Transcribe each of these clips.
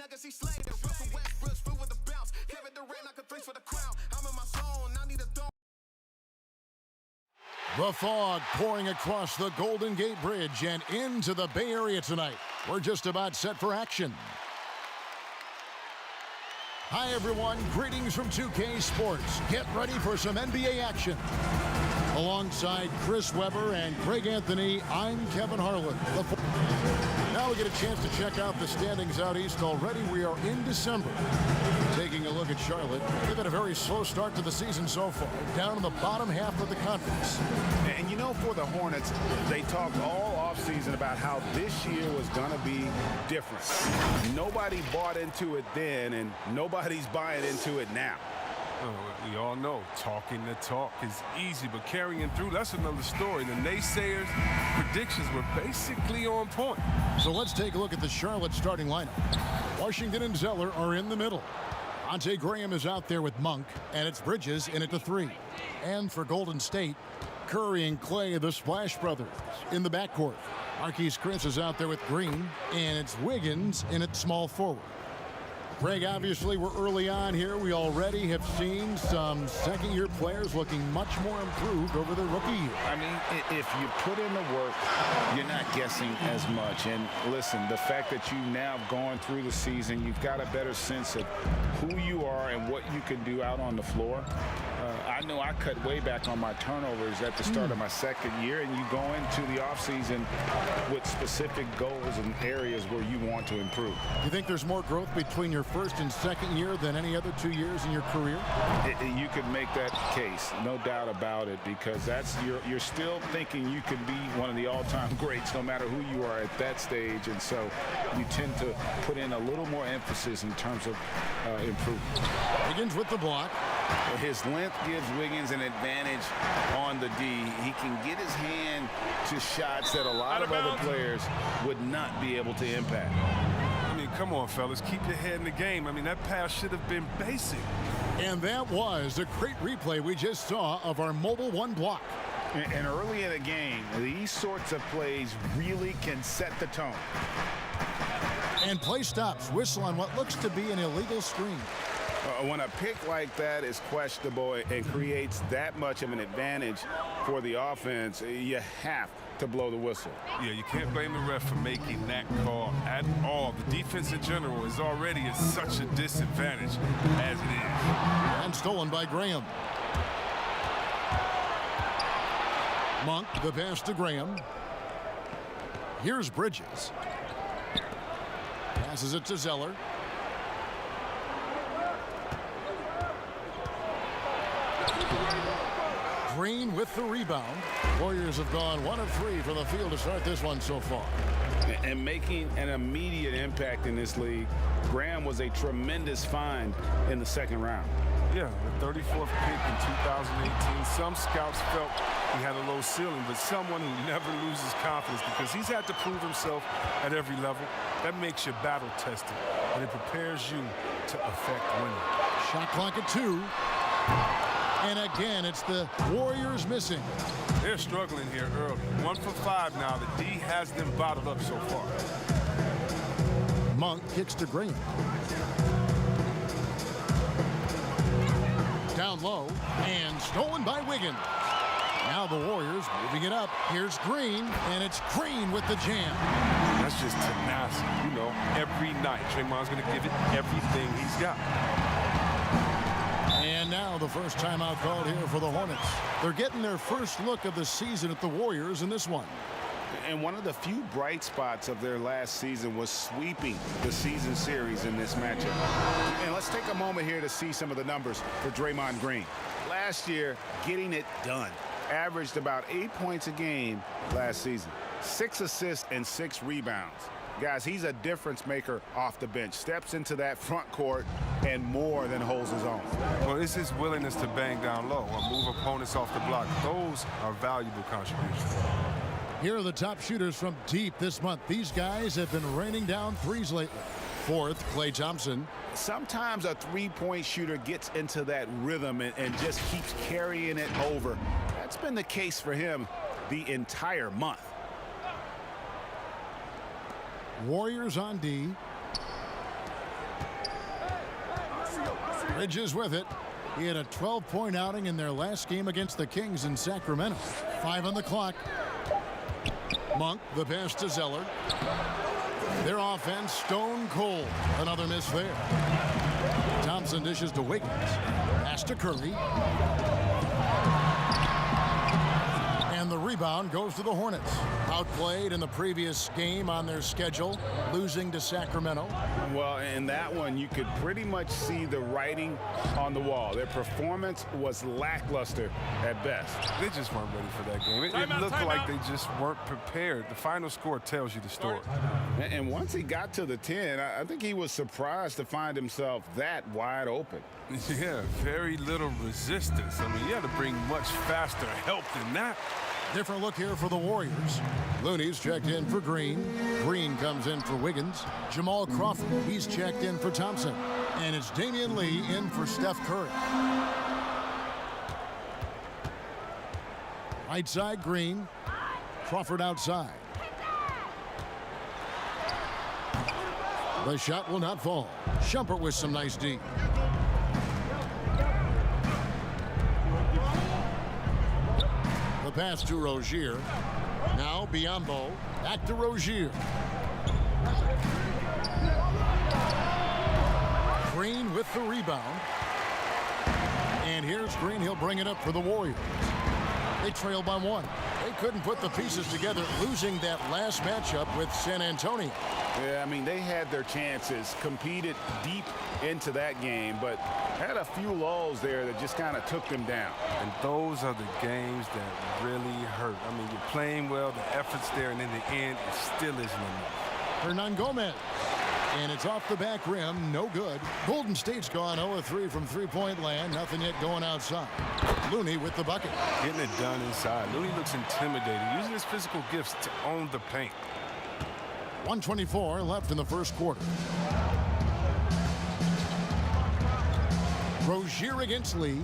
nuggets, he slayed it. Russell Westbrook, through with the bounce. Kevin Durant, I could three for the crown. I'm in my zone, I need a dome. The fog pouring across the Golden Gate Bridge and into the Bay Area tonight. We're just about set for action. Hi, everyone. Greetings from 2K Sports. Get ready for some NBA action. Alongside Chris Webber and Greg Anthony, I'm Kevin Harlan. Now we get a chance to check out the standings out east already. We are in December. Taking a look at Charlotte, they've had a very slow start to the season so far, down in the bottom half of the conference. And you know, for the Hornets, they talked all offseason about how this year was going to be different. Nobody bought into it then, and nobody's buying into it now. We all know talking the talk is easy, but carrying through, that's another story. The naysayers' predictions were basically on point. So let's take a look at the Charlotte starting lineup. Washington and Zeller are in the middle. Ante Graham is out there with Monk, and it's Bridges in at the 3. And for Golden State, Curry and Clay, the Splash Brothers, in the backcourt. Marquise Chris is out there with Green, and it's Wiggins in at small forward. Greg, obviously, we're early on here. We already have seen some second-year players looking much more improved over their rookie year. I mean, if you put in the work, you're not guessing as much. And listen, the fact that you've now gone through the season, you've got a better sense of who you are and what you can do out on the floor. I know I cut way back on my turnovers at the start of my second year, and you go into the offseason with specific goals and areas where you want to improve. You think there's more growth between your first and second year than any other 2 years in your career? You could make that case, no doubt about it, because you're still thinking you can be one of the all-time greats no matter who you are at that stage, and so you tend to put in a little more emphasis in terms of improvement. Wiggins with the block. His length gives Wiggins an advantage on the D. He can get his hand to shots that a lot of other players would not be able to impact. I mean, come on, fellas. Keep your head in the game. I mean, that pass should have been basic. And that was a great replay we just saw of our Mobile One block. And early in the game, these sorts of plays really can set the tone. And play stops. Whistle on what looks to be an illegal screen. When a pick like that is questionable and creates that much of an advantage for the offense, you have to blow the whistle. Yeah, you can't blame the ref for making that call at all. The defense in general is already at such a disadvantage as it is. And stolen by Graham. Monk, the pass to Graham. Here's Bridges. Passes it to Zeller. Green with the rebound. Warriors have gone 1 of 3 from the field to start this one so far. And making an immediate impact in this league, Graham was a tremendous find in the second round. Yeah, the 34th pick in 2018. Some scouts felt he had a low ceiling, but someone who never loses confidence because he's had to prove himself at every level. That makes you battle tested, and it prepares you to affect winning. Shot clock at 2. And again, it's the Warriors missing. They're struggling here early. 1 for 5 now. The D has them bottled up so far. Monk kicks to Green. Down low and stolen by Wiggins. Now the Warriors moving it up. Here's Green, and it's Green with the jam. That's just tenacity. You know, every night Draymond's going to give it everything he's got. And now the first timeout called here for the Hornets. They're getting their first look of the season at the Warriors in this one. And one of the few bright spots of their last season was sweeping the season series in this matchup. And let's take a moment here to see some of the numbers for Draymond Green. Last year, getting it done. Averaged about 8 points a game last season. 6 assists and 6 rebounds. Guys, he's a difference maker off the bench. Steps into that front court and more than holds his own. Well, it's his willingness to bang down low or move opponents off the block. Those are valuable contributions. Here are the top shooters from deep this month. These guys have been raining down threes lately. 4th, Klay Thompson. Sometimes a three-point shooter gets into that rhythm and just keeps carrying it over. That's been the case for him the entire month. Warriors on D. Bridges with it. He had a 12-point outing in their last game against the Kings in Sacramento. 5 on the clock. Monk, the pass to Zeller. Their offense stone cold. Another miss there. Thompson dishes to Wiggins. Pass to Curry. And the rebound goes to the Hornets. Outplayed in the previous game on their schedule, losing to Sacramento. Well, in that one, you could pretty much see the writing on the wall. Their performance was lackluster at best. They just weren't ready for that game. It looked like they just weren't prepared. The final score tells you the story. And once he got to the 10, I think he was surprised to find himself that wide open. Yeah, very little resistance. I mean, you had to bring much faster help than that. Different look here for the Warriors. Looney's checked in for Green. Green comes in for Wiggins. Jamal Crawford, he's checked in for Thompson. And it's Damian Lee in for Steph Curry. Right side, Green. Crawford outside. The shot will not fall. Shumpert with some nice D. The pass to Rozier. Now Biyombo. Back to Rozier. Green with the rebound. And here's Green. He'll bring it up for the Warriors. They trail by 1. They couldn't put the pieces together, losing that last matchup with San Antonio. Yeah, I mean, they had their chances, competed deep into that game, but had a few lulls there that just kind of took them down. And those are the games that really hurt. I mean, you're playing well, the effort's there, and in the end, it still isn't enough. Hernangomez. And it's off the back rim, no good. Golden State's gone 0-3 from three-point land. Nothing yet going outside. Looney with the bucket. Getting it done inside. Looney looks intimidating, using his physical gifts to own the paint. 1:24 left in the first quarter. Rozier against Lee.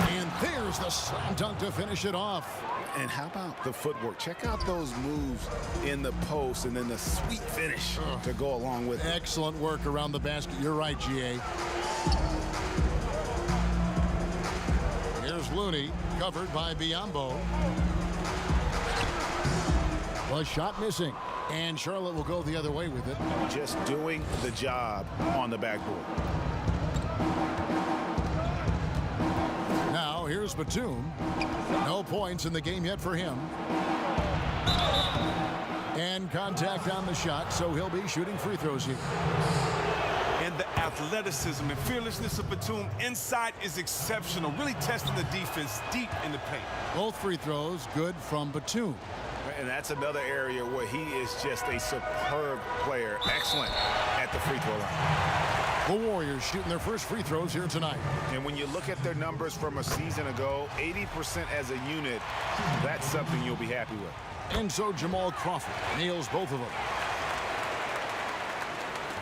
And there's the slam dunk to finish it off. And how about the footwork? Check out those moves in the post and then the sweet finish to go along with it. Excellent work around the basket. You're right, G.A. Here's Looney, covered by Biyombo. The shot missing. And Charlotte will go the other way with it. Just doing the job on the backboard. Now here's Batum. No points in the game yet for him. And contact on the shot, so he'll be shooting free throws here. And the athleticism and fearlessness of Batum inside is exceptional, really testing the defense deep in the paint. Both free throws good from Batum. And that's another area where he is just a superb player. Excellent at the free throw line. The Warriors shooting their first free throws here tonight. And when you look at their numbers from a season ago, 80% as a unit, that's something you'll be happy with. And so Jamal Crawford nails both of them.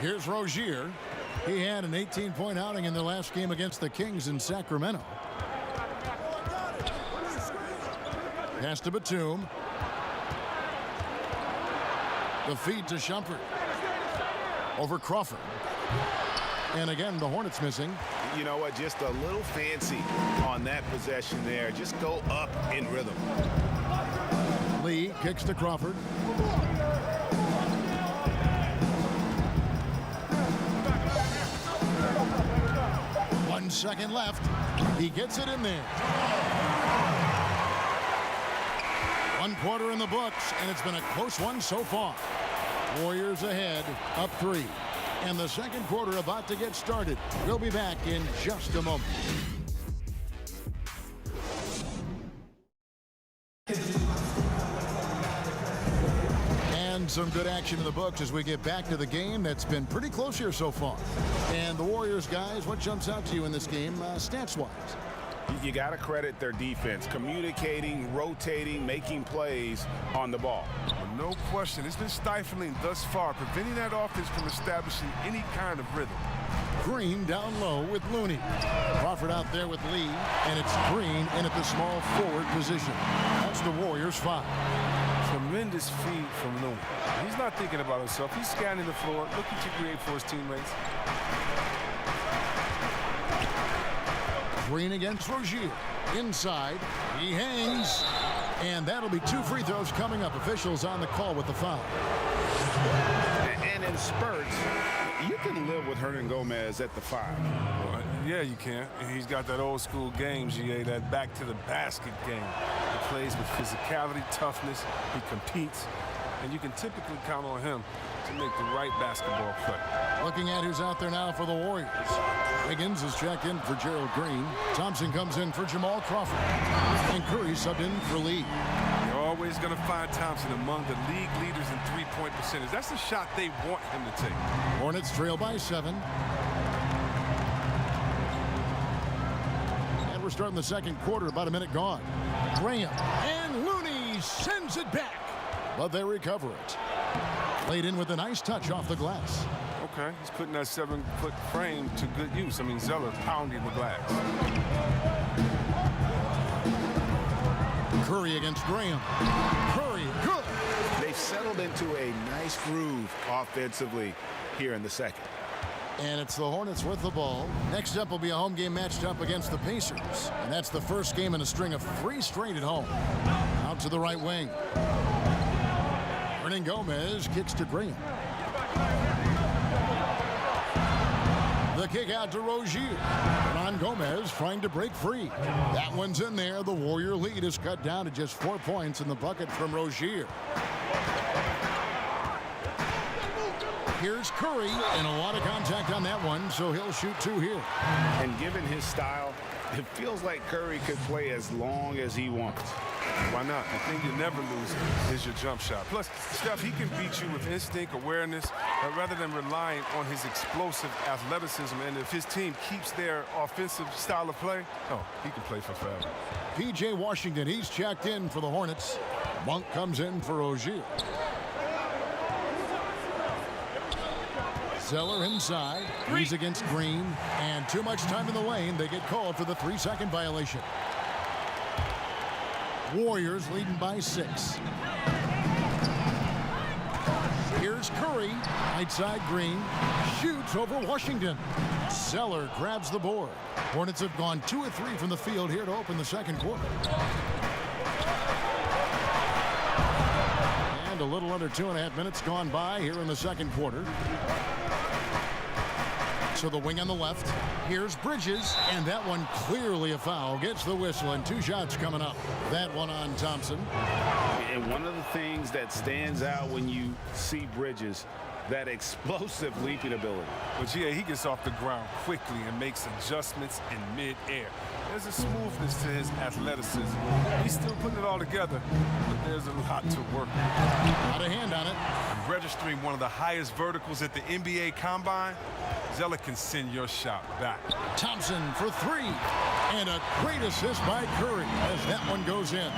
Here's Rozier. He had an 18-point outing in their last game against the Kings in Sacramento. Pass to Batum. The feed to Shumpert. Over Crawford. And again, the Hornets missing. You know what? Just a little fancy on that possession there. Just go up in rhythm. Lee kicks to Crawford. 1 second left. He gets it in there. 1 quarter in the books, and it's been a close one so far. Warriors ahead, up 3. And the second quarter about to get started. We'll be back in just a moment. And some good action in the books as we get back to the game that's been pretty close here so far. And the Warriors, guys, what jumps out to you in this game stats-wise? You got to credit their defense, communicating, rotating, making plays on the ball. No question. It's been stifling thus far, preventing that offense from establishing any kind of rhythm. Green down low with Looney. Crawford out there with Lee, and it's Green in at the small forward position. That's the Warriors 5. Tremendous feed from Looney. He's not thinking about himself. He's scanning the floor, looking to create for his teammates. Green against Rozier. Inside. He hangs. And that'll be 2 free throws coming up. Officials on the call with the foul. And in spurts, you can live with Hernangomez at the 5. Well, yeah, you can. He's got that old school game, GA, that back to the basket game. He plays with physicality, toughness. He competes. And you can typically count on him to make the right basketball play. Looking at who's out there now for the Warriors. Wiggins is checked in for Gerald Green. Thompson comes in for Jamal Crawford. And Curry subbed in for Lee. You're always going to find Thompson among the league leaders in three-point percentage. That's the shot they want him to take. Hornets trail by 7. And we're starting the second quarter, about a minute gone. Graham and Looney sends it back. But they recover it. Laid in with a nice touch off the glass. Okay, he's putting that 7-foot frame to good use. I mean, Zeller pounding the glass. Curry against Graham. Curry, good. They've settled into a nice groove offensively here in the second. And it's the Hornets with the ball. Next up will be a home game matched up against the Pacers. And that's the first game in a string of 3 straight at home. Out to the right wing. Hernangomez kicks to Graham. The kick out to Rozier. Ron Gomez trying to break free. That one's in there. The Warrior lead is cut down to just 4 points in the bucket from Rozier. Here's Curry, and a lot of contact on that one, so he'll shoot 2 here. And given his style, it feels like Curry could play as long as he wants. Why not? The thing you never lose is your jump shot. Plus, Steph, he can beat you with instinct, awareness, rather than relying on his explosive athleticism. And if his team keeps their offensive style of play, oh, he can play for forever. P.J. Washington, he's checked in for the Hornets. Monk comes in for Rozier. Zeller inside. He's against Green. And too much time in the lane. They get called for the 3-second violation. Warriors leading by 6. Here's Curry. Right side Green. Shoots over Washington. Zeller grabs the board. Hornets have gone 2 of 3 from the field here to open the second quarter. And a little under 2.5 minutes gone by here in the second quarter. So the wing on the left. Here's Bridges, and that one clearly a foul. Gets the whistle, and 2 shots coming up. That one on Thompson. And one of the things that stands out when you see Bridges, that explosive leaping ability. But yeah, he gets off the ground quickly and makes adjustments in mid-air. There's a smoothness to his athleticism. He's still putting it all together, but there's a lot to work with. Got a hand on it. Registering one of the highest verticals at the NBA Combine, Zeller can send your shot back. Thompson for 3. And a great assist by Curry as that one goes in.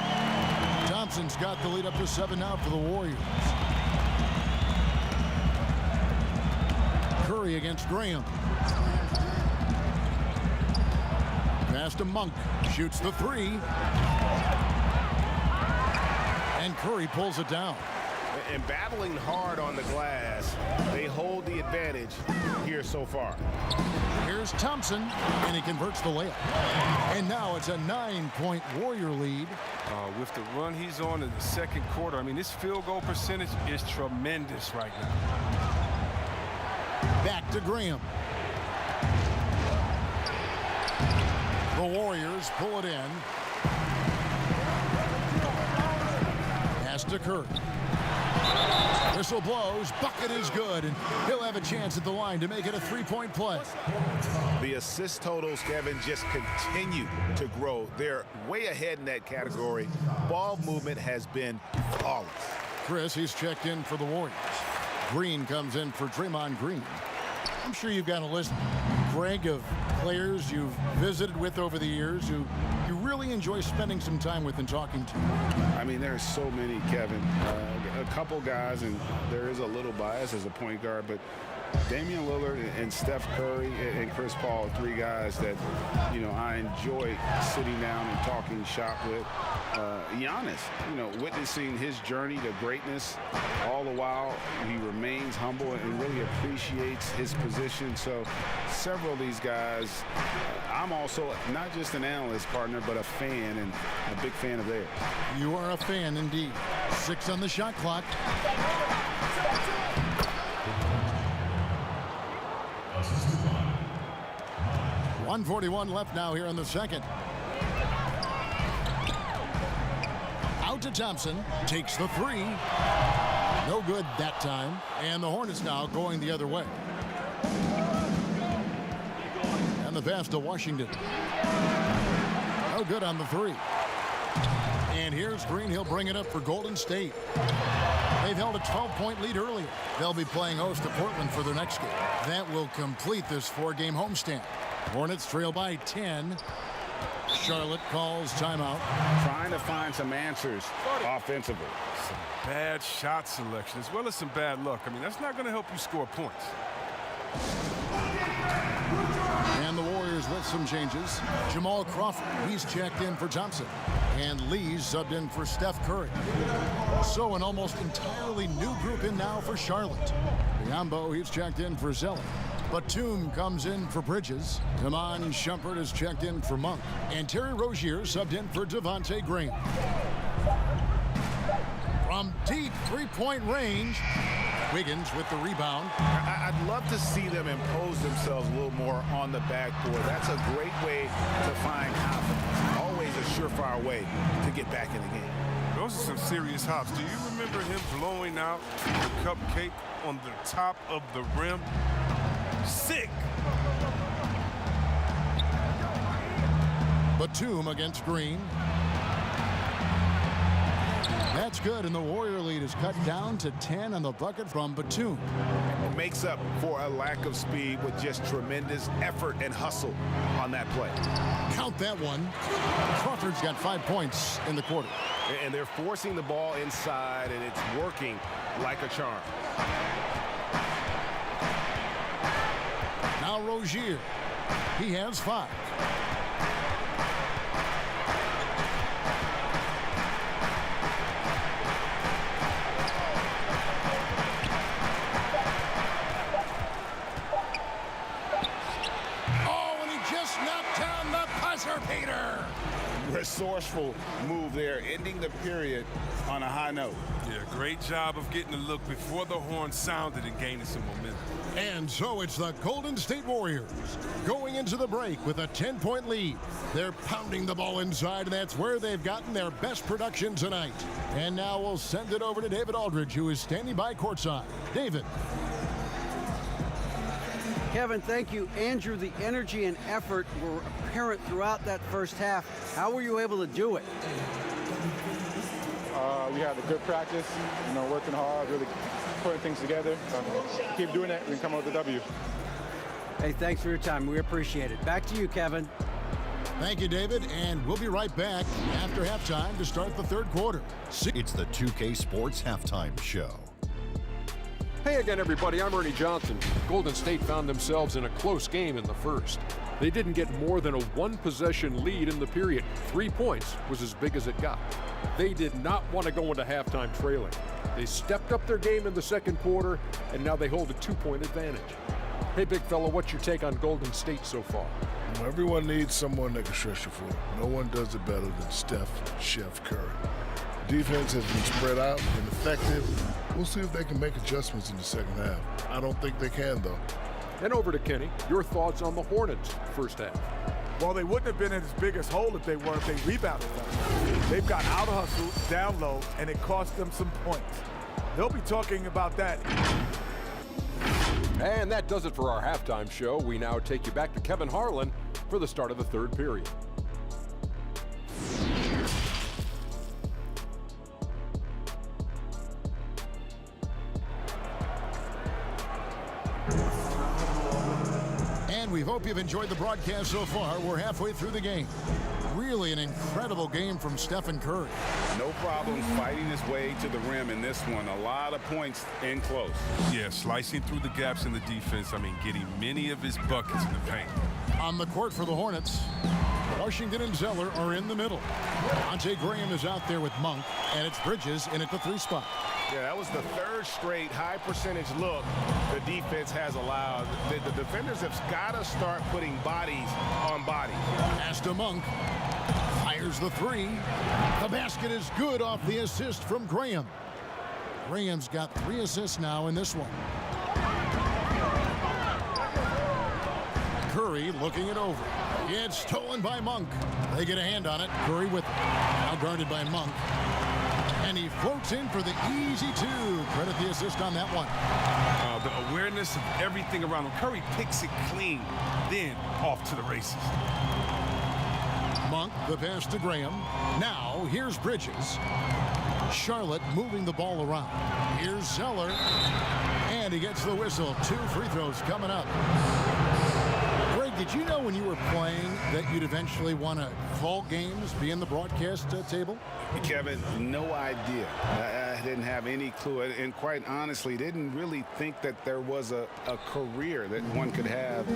Thompson's got the lead up to 7 now for the Warriors. Curry against Graham. Pass to Monk. Shoots the 3. And Curry pulls it down. And battling hard on the glass, they hold the advantage here so far. Here's Thompson, and he converts the layup. And now it's a 9-point Warrior lead. With the run he's on in the second quarter, I mean, his field goal percentage is tremendous right now. Back to Graham. The Warriors pull it in. Pass to Curry. Whistle blows. Bucket is good, and he'll have a chance at the line to make it a 3-point play. The assist totals, Kevin, just continue to grow. They're way ahead in that category. Ball movement has been flawless. Chris, he's checked in for the Warriors. Green comes in for Draymond Green. I'm sure you've got a list, Greg, of players you've visited with over the years who you really enjoy spending some time with and talking to. I mean, there's so many, Kevin. A couple guys, and there is a little bias as a point guard, but Damian Lillard and Steph Curry and Chris Paul, three guys that, I enjoy sitting down and talking shop with. Giannis, witnessing his journey to greatness, all the while he remains humble and really appreciates his position. So several of these guys, I'm also not just an analyst, partner, but a fan, and a big fan of theirs. You are a fan indeed. 6 on the shot clock. 1:41 left now here in the second. Out to Thompson, takes the three. No good that time. And the Hornets now going the other way. And the pass to Washington. No good on the three. And here's Green. He'll bring it up for Golden State. They've held a 12-point lead earlier. They'll be playing host to Portland for their next game. That will complete this 4-game homestand. Hornets trail by 10. Charlotte calls timeout. Trying to find some answers offensively. Some bad shot selection as well as some bad luck. I mean, that's not going to help you score points. And the Warriors with some changes. Jamal Crawford, he's checked in for Thompson. And Lee's subbed in for Steph Curry. So an almost entirely new group in now for Charlotte. Biombo, he's checked in for Zeller. Batum comes in for Bridges. Iman Shumpert is checked in for Monk. And Terry Rozier subbed in for Devontae Graham. From deep three-point range, Wiggins with the rebound. I'd love to see them impose themselves a little more on the backboard. That's a great way to find confidence. Always a surefire way to get back in the game. Those are some serious hops. Do you remember him blowing out the cupcake on the top of the rim? Sick. Batum against Green. That's good, and the Warrior lead is cut down to 10 on the bucket from Batum. It makes up for a lack of speed with just tremendous effort and hustle on that play. Count that one. Crawford's got 5 points in the quarter. And they're forcing the ball inside, and it's working like a charm. Now Rozier. He has 5. Peter. Resourceful move there, ending the period on a high note. Yeah, great job of getting the look before the horn sounded and gaining some momentum. And so it's the Golden State Warriors going into the break with a 10-point lead. They're pounding the ball inside, and that's where they've gotten their best production tonight. And now we'll send it over to David Aldridge, who is standing by courtside. David. Kevin, thank you. Andrew, the energy and effort were apparent throughout that first half. How were you able to do it? We had a good practice, working hard, really putting things together. Keep doing that and come out with a W. Hey, thanks for your time. We appreciate it. Back to you, Kevin. Thank you, David, and we'll be right back after halftime to start the third quarter. It's the 2K Sports Halftime Show. Hey again, everybody. I'm Ernie Johnson. Golden State found themselves in a close game in the first. They didn't get more than a one-possession lead in the period. 3 points was as big as it got. They did not want to go into halftime trailing. They stepped up their game in the second quarter, and now they hold a 2-point advantage. Hey, big fella, what's your take on Golden State so far? Well, everyone needs someone that can stretch the floor. No one does it better than Chef Curry. Defense has been spread out and effective. We'll see if they can make adjustments in the second half. I don't think they can, though. And over to Kenny. Your thoughts on the Hornets first half? Well, they wouldn't have been in as big a hole if they rebounded them. They've got out-hustled, down low, and it cost them some points. They'll be talking about that. And that does it for our halftime show. We now take you back to Kevin Harlan for the start of the third period. We've opened hope you've enjoyed the broadcast so far. We're halfway through the game. Really an incredible game from Stephen Curry. No problem fighting his way to the rim in this one. A lot of points in close. Yeah, slicing through the gaps in the defense. I mean, getting many of his buckets in the paint. On the court for the Hornets, Washington and Zeller are in the middle. Devontae Graham is out there with Monk, and it's Bridges in at the 3 spot. Yeah, that was the 3rd straight high percentage look the defense has allowed. The defenders have got to start putting bodies on bodies. Pass to Monk. Fires the 3. The basket is good off the assist from Graham. Graham's got 3 assists now in this one. Curry looking it over. It's stolen by Monk. They get a hand on it. Curry with it. Now guarded by Monk. And he floats in for the easy 2. Credit the assist on that one. The awareness of everything around him. Curry picks it clean, then off to the races. Monk, the pass to Graham. Now, here's Bridges. Charlotte moving the ball around. Here's Zeller. And he gets the whistle. 2 free throws coming up. Greg, did you know when you were playing that you'd eventually want to call games, be in the broadcast table? Kevin, no idea. I didn't have any clue, and quite honestly, didn't really think that there was a career that one could have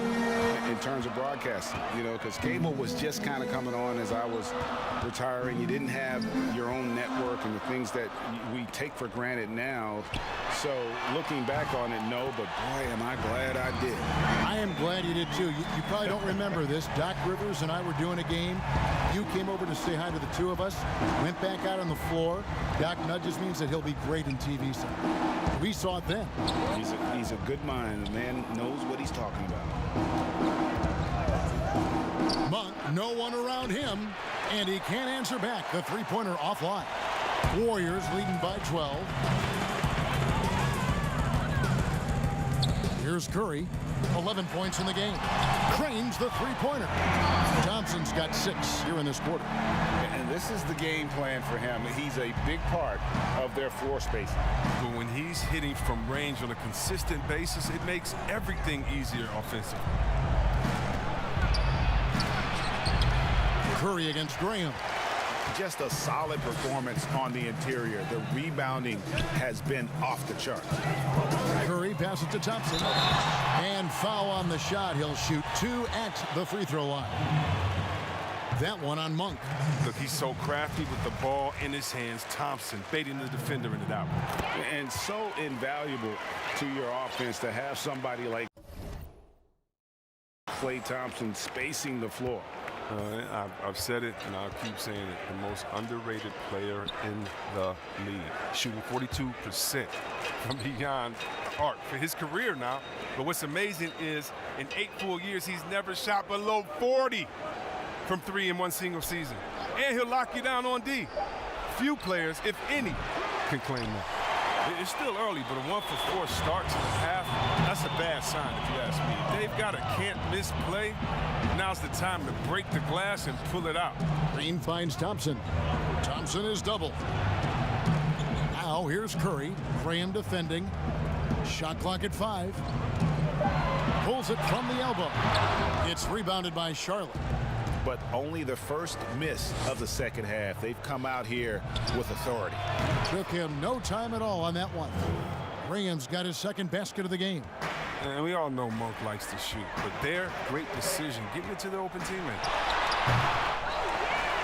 in terms of broadcasting, you know, because cable was just kind of coming on as I was retiring. You didn't have your own network and the things that we take for granted now. So looking back on it, no, but boy, am I glad I did. I am glad you did too. You probably don't remember this. Doc Rivers and I were doing a game. You came over to say hi to the 2 of us, went back out on the floor. Doc nudges me and said he'll be great in TV someday. We saw it then. He's a good mind. The man knows what he's talking about. Monk, no one around him, and he can't answer back. The 3-pointer offline. Warriors leading by 12. Here's Curry, 11 points in the game. Cranes the 3-pointer. Thompson's got 6 here in this quarter. And this is the game plan for him. He's a big part of their floor spacing. But when he's hitting from range on a consistent basis, it makes everything easier offensively. Curry against Graham. Just a solid performance on the interior. The rebounding has been off the chart. Curry passes to Thompson. And foul on the shot. He'll shoot 2 at the free throw line. That one on Monk. Look, he's so crafty with the ball in his hands. Thompson baiting the defender in it out. And so invaluable to your offense to have somebody like Klay Thompson spacing the floor. I've said it, and I'll keep saying it. The most underrated player in the league. Shooting 42% from beyond the arc for his career now. But what's amazing is in 8 full years, he's never shot below 40 from 3 in one single season. And he'll lock you down on D. Few players, if any, can claim that. It's still early, but a 1-for-4 start to the half, that's a bad sign if you ask me. They've got a can't-miss play. Now's the time to break the glass and pull it out. Green finds Thompson. Thompson is doubled. Now here's Curry. Graham defending. Shot clock at 5. Pulls it from the elbow. It's rebounded by Charlotte. But only the first miss of the second half. They've come out here with authority. Took him no time at all on that one. Graham's got his 2nd basket of the game. And we all know Monk likes to shoot, but their great decision, getting it to the open teammate.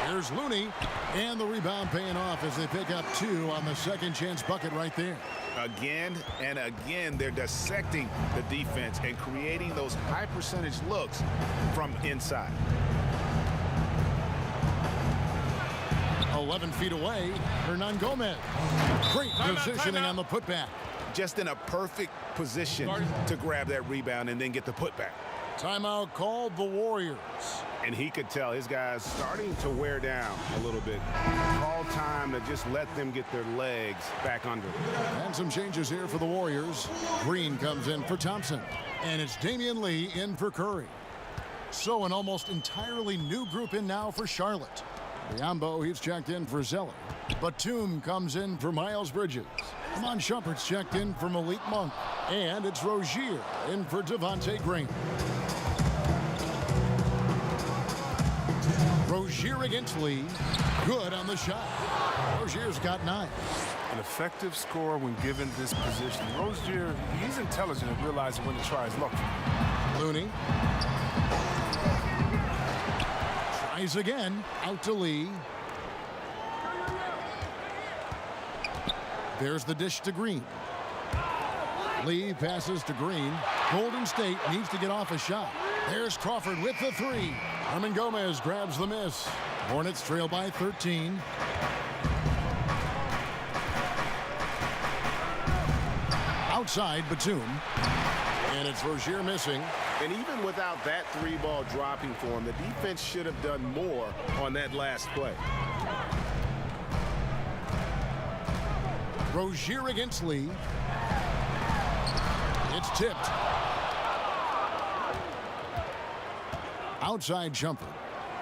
Here's Looney, and the rebound paying off as they pick up 2 on the second chance bucket right there. Again and again, they're dissecting the defense and creating those high percentage looks from inside. 11 feet away, Hernan Gomez. Great positioning on the putback. Just in a perfect position to grab that rebound and then get the putback. Timeout called the Warriors. And he could tell his guys starting to wear down a little bit. Call time to just let them get their legs back under. And some changes here for the Warriors. Green comes in for Thompson. And it's Damian Lee in for Curry. So an almost entirely new group in now for Charlotte. Biombo, he's checked in for Zeller. Batum comes in for Miles Bridges. Amon Shumpert's checked in for Malik Monk. And it's Rozier in for Devontae Graham. Rozier against Lee. Good on the shot. Rozier's got 9. An effective scorer when given this position. Rozier, he's intelligent and realizing when to try his luck. Looney. Tries again. Out to Lee. There's the dish to Green. Lee passes to Green. Golden State needs to get off a shot. There's Crawford with the 3. Gomez grabs the miss. Hornets trail by 13. Outside, Batum. And it's Rozier missing. And even without that 3-ball dropping for him, the defense should have done more on that last play. Rozier against Lee. It's tipped. Outside jumper.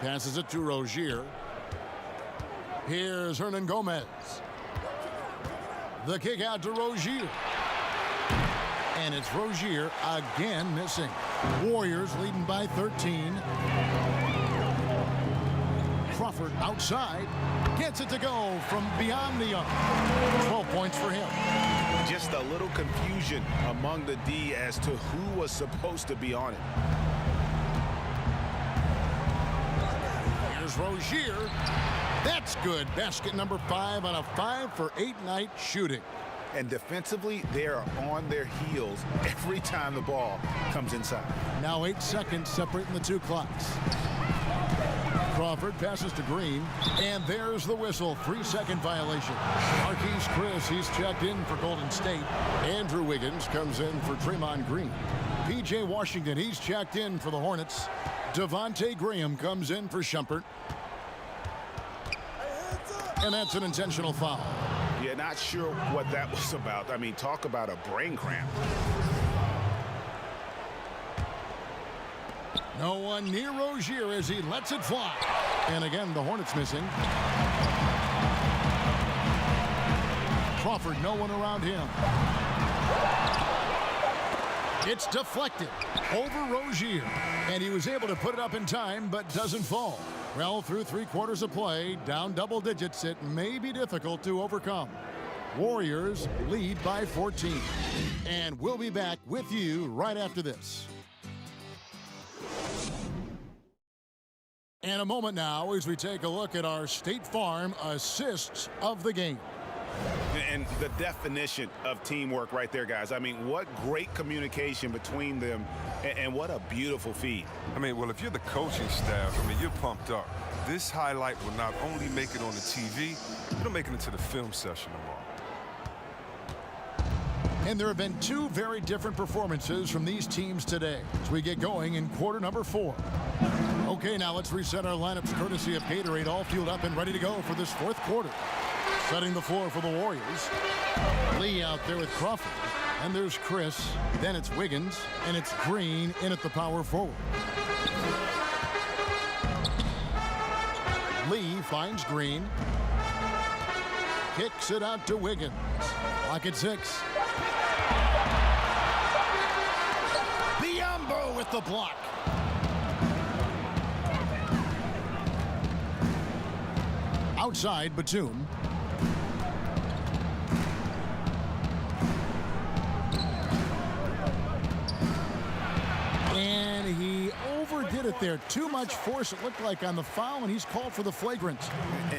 Passes it to Rozier. Here's Gomez. The kick out to Rozier. And it's Rozier again missing. Warriors leading by 13. Crawford outside. Gets it to go from beyond the arc. 12 points for him. Just a little confusion among the D as to who was supposed to be on it. Here's Rozier. That's good. Basket number 5 on a 5-for-8 night shooting. And defensively, they are on their heels every time the ball comes inside. Now 8 seconds separating the 2 clocks. Crawford passes to Green, and there's the whistle. 3-second violation. Marquise Chris, he's checked in for Golden State. Andrew Wiggins comes in for Draymond Green. P.J. Washington, he's checked in for the Hornets. Devontae Graham comes in for Shumpert. And that's an intentional foul. Yeah, not sure what that was about. I mean, talk about a brain cramp. No one near Rozier as he lets it fly. And again, the Hornets missing. Crawford, no one around him. It's deflected over Rozier. And he was able to put it up in time, but doesn't fall. Well, through 3 quarters of play, down double digits, it may be difficult to overcome. Warriors lead by 14. And we'll be back with you right after this. And a moment now as we take a look at our State Farm assists of the game. And the definition of teamwork right there, guys. I mean, what great communication between them, and what a beautiful feed. I mean, well, if you're the coaching staff, I mean, you're pumped up. This highlight will not only make it on the TV, it'll make it into the film session tomorrow. And there have been 2 very different performances from these teams today as we get going in quarter number 4. Okay, now let's reset our lineups courtesy of Gatorade, all fueled up and ready to go for this 4th quarter. Setting the floor for the Warriors. Lee out there with Crawford. And there's Chris. Then it's Wiggins. And it's Green in at the power forward. Lee finds Green. Kicks it out to Wiggins. Clock at 6. Biyombo with the block. Outside, Batum. And he overdid it there. Too much force, it looked like, on the foul, and he's called for the flagrant.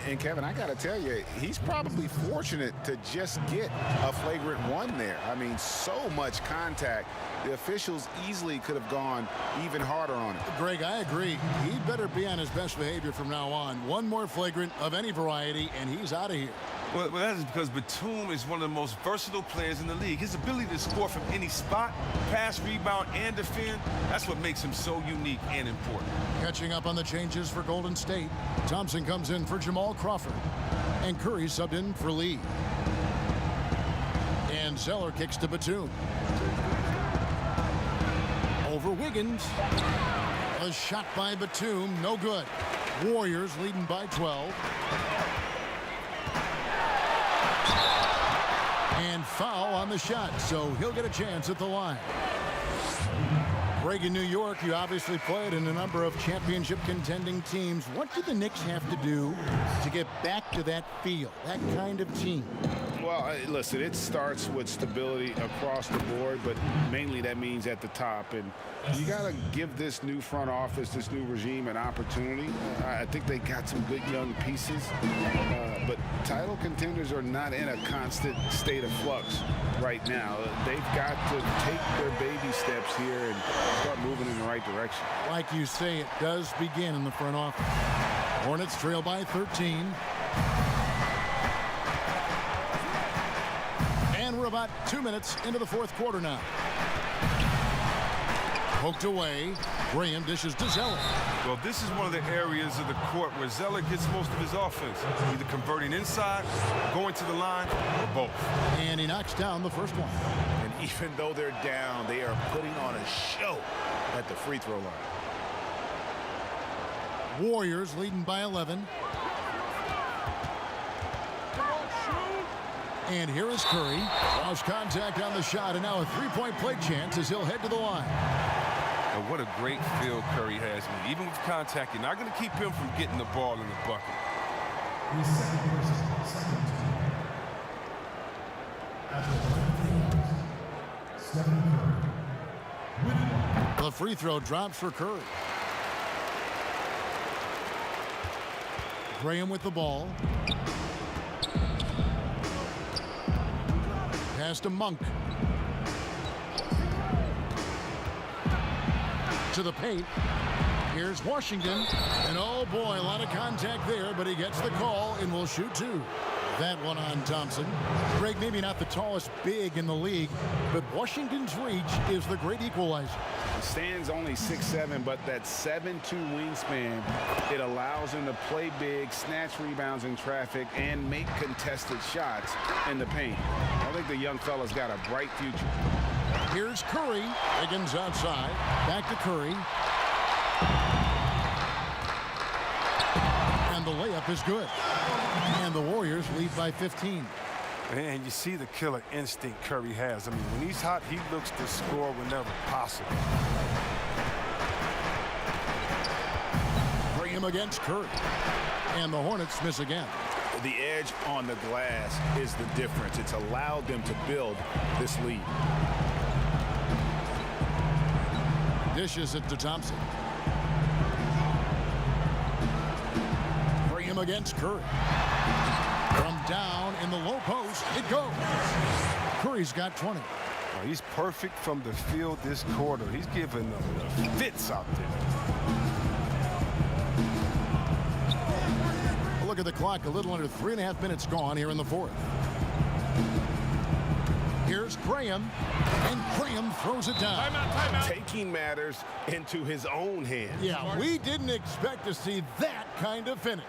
And Kevin, I got to tell you, he's probably fortunate to just get a flagrant 1 there. I mean, so much contact. The officials easily could have gone even harder on it. Greg, I agree. He'd better be on his best behavior from now on. 1 more flagrant of any variety, and he's out of here. Well, that is because Batum is one of the most versatile players in the league. His ability to score from any spot, pass, rebound, and defend, that's what makes him so unique and important. Catching up on the changes for Golden State. Thompson comes in for Jamal Crawford. And Curry subbed in for Lee. And Zeller kicks to Batum. Over Wiggins. A shot by Batum, no good. Warriors leading by 12. And foul on the shot, so he'll get a chance at the line. Greg, in New York, you obviously played in a number of championship contending teams. What do the Knicks have to do to get back to that feel, that kind of team? Well, listen, it starts with stability across the board, but mainly that means at the top. And you got to give this new front office, this new regime, an opportunity. I think they got some good young pieces, but title contenders are not in a constant state of flux right now. They've got to take their baby steps here and start moving in the right direction. Like you say, it does begin in the front office. Hornets trail by 13. And we're about 2 minutes into the fourth quarter now. Poked away. Graham dishes to Zeller. Well, this is one of the areas of the court where Zeller gets most of his offense, either converting inside, going to the line, or both. And he knocks down the first one. And even though they're down, they are putting on a show at the free throw line. Warriors leading by 11. And here is Curry. Lost contact on the shot, and now a three-point play chance as he'll head to the line. And what a great feel Curry has. Even with contact, you're not going to keep him from getting the ball in the bucket. The free throw drops for Curry. Graham with the ball. Pass to Monk. To the paint. Here's Washington. And oh boy, a lot of contact there, but he gets the call and will shoot two. That one on Thompson. Greg, maybe not the tallest big in the league, but Washington's reach is the great equalizer. Stan's only 6'7", but that 7'2" wingspan, it allows him to play big, snatch rebounds in traffic, and make contested shots in the paint. I think the young fella's got a bright future. Here's Curry. Higgins outside. Back to Curry. And the layup is good. And the Warriors lead by 15. And you see the killer instinct Curry has. I mean, when he's hot, he looks to score whenever possible. Graham against Curry. And the Hornets miss again. The edge on the glass is the difference. It's allowed them to build this lead. Dishes it to Thompson. Graham against Curry. From down in the low post, it goes. Curry's got 20. Oh, he's perfect from the field this quarter. He's giving them the fits out there. Look at the clock, a little under 3.5 minutes gone here in the fourth. Here's Graham, and Graham throws it down. Timeout. Taking matters into his own hands. Yeah, we didn't expect to see that kind of finish.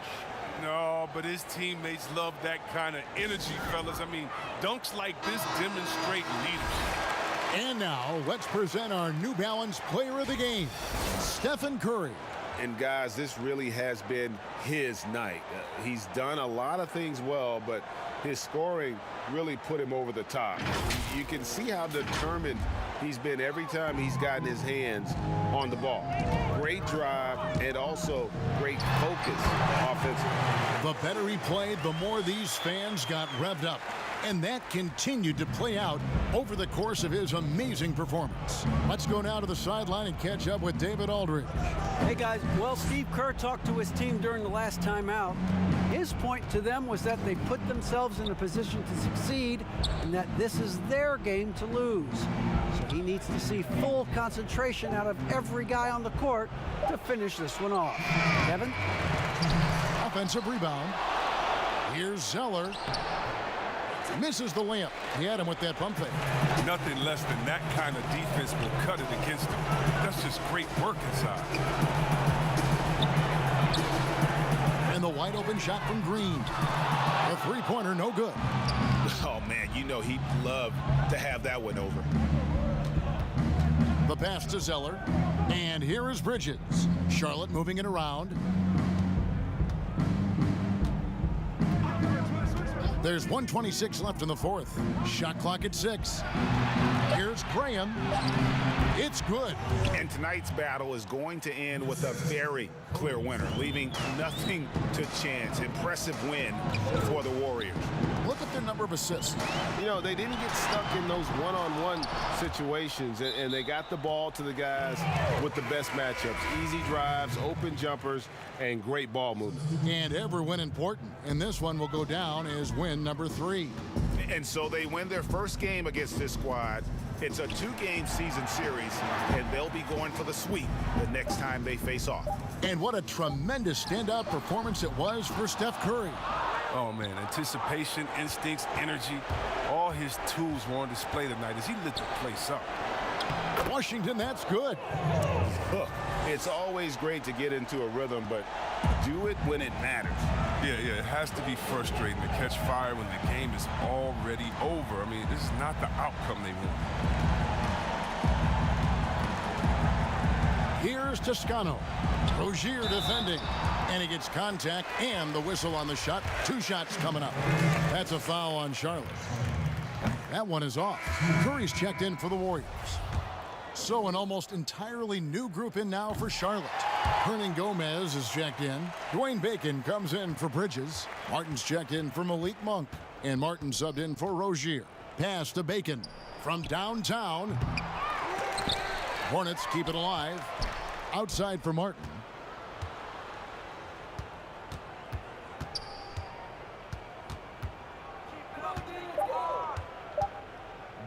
No, but his teammates love that kind of energy, fellas. I mean, dunks like this demonstrate leadership. And now, let's present our New Balance player of the game, Stephen Curry. And guys, this really has been his night. He's done a lot of things well, but his scoring really put him over the top. You can see how determined he's been every time he's gotten his hands on the ball. Great drive and also great focus offensively. The better he played, the more these fans got revved up. And that continued to play out over the course of his amazing performance. Let's go now to the sideline and catch up with David Aldridge. Hey guys, well, Steve Kerr talked to his team during the last time out. His point to them was that they put themselves in a position to succeed and that this is their game to lose. So he needs to see full concentration out of every guy on the court to finish this one off. Kevin? Offensive rebound. Here's Zeller. Misses the layup. He had him with that pump fake. Nothing less than that kind of defense will cut it against him. That's just great work inside. And the wide open shot from Green. The three-pointer, no good. Oh, man, you know he'd love to have that one over. The pass to Zeller. And here is Bridges. Charlotte moving it around. There's 1:26 left in the fourth. Shot clock at 6. Here's Graham. It's good. And tonight's battle is going to end with a very clear winner, leaving nothing to chance. Impressive win for the Warriors. Look at their number of assists. You know, they didn't get stuck in those one-on-one situations, and they got the ball to the guys with the best matchups. Easy drives, open jumpers, and great ball movement. And every win important. And this one will go down as win number 3. And so they win their first game against this squad. It's a 2-game season series, and they'll be going for the sweep the next time they face off. And what a tremendous standout performance it was for Steph Curry. Oh, man, anticipation, instincts, energy, all his tools were on display tonight as he lit the place up. Washington, that's good. Look, it's always great to get into a rhythm, but do it when it matters. Yeah, it has to be frustrating to catch fire when the game is already over. I mean, this is not the outcome they want. Here's Toscano. Rozier defending. And he gets contact and the whistle on the shot. 2 shots coming up. That's a foul on Charlotte. That one is off. Curry's checked in for the Warriors. So an almost entirely new group in now for Charlotte. Hernan Gomez is checked in. Dwayne Bacon comes in for Bridges. Martin's checked in for Malik Monk. And Martin subbed in for Rozier. Pass to Bacon from downtown. Hornets keep it alive. Outside for Martin.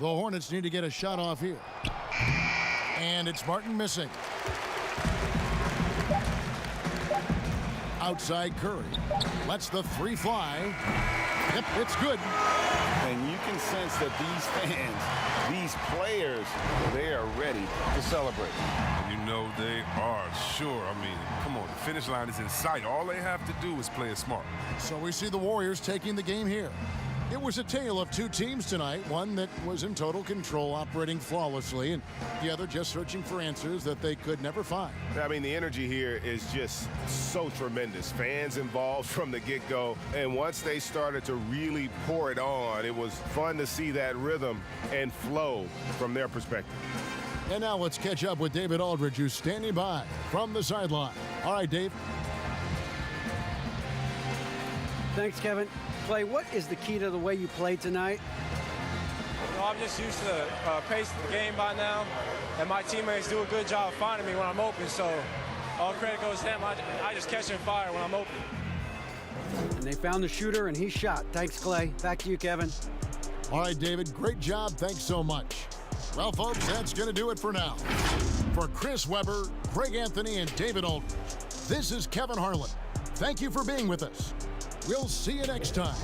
The Hornets need to get a shot off here. And it's Martin missing. Outside Curry. Lets the 3 fly. Yep, it's good. And you can sense that these fans, these players, they are ready to celebrate. You know they are, sure. I mean, come on, the finish line is in sight. All they have to do is play it smart. So we see the Warriors taking the game here. It was a tale of 2 teams tonight, one that was in total control, operating flawlessly, and the other just searching for answers that they could never find. I mean, the energy here is just so tremendous. Fans involved from the get-go, and once they started to really pour it on, it was fun to see that rhythm and flow from their perspective. And now let's catch up with David Aldridge, who's standing by from the sideline. All right, Dave. Thanks, Kevin. Clay, what is the key to the way you played tonight? Well, I'm just used to the pace of the game by now, and my teammates do a good job of finding me when I'm open, so all credit goes to them. I just catch and fire when I'm open. And they found the shooter, and he shot. Thanks, Clay. Back to you, Kevin. All right, David, great job. Thanks so much. Well, folks, that's going to do it for now. For Chris Webber, Greg Anthony, and David Aldridge, this is Kevin Harlan. Thank you for being with us. We'll see you next time.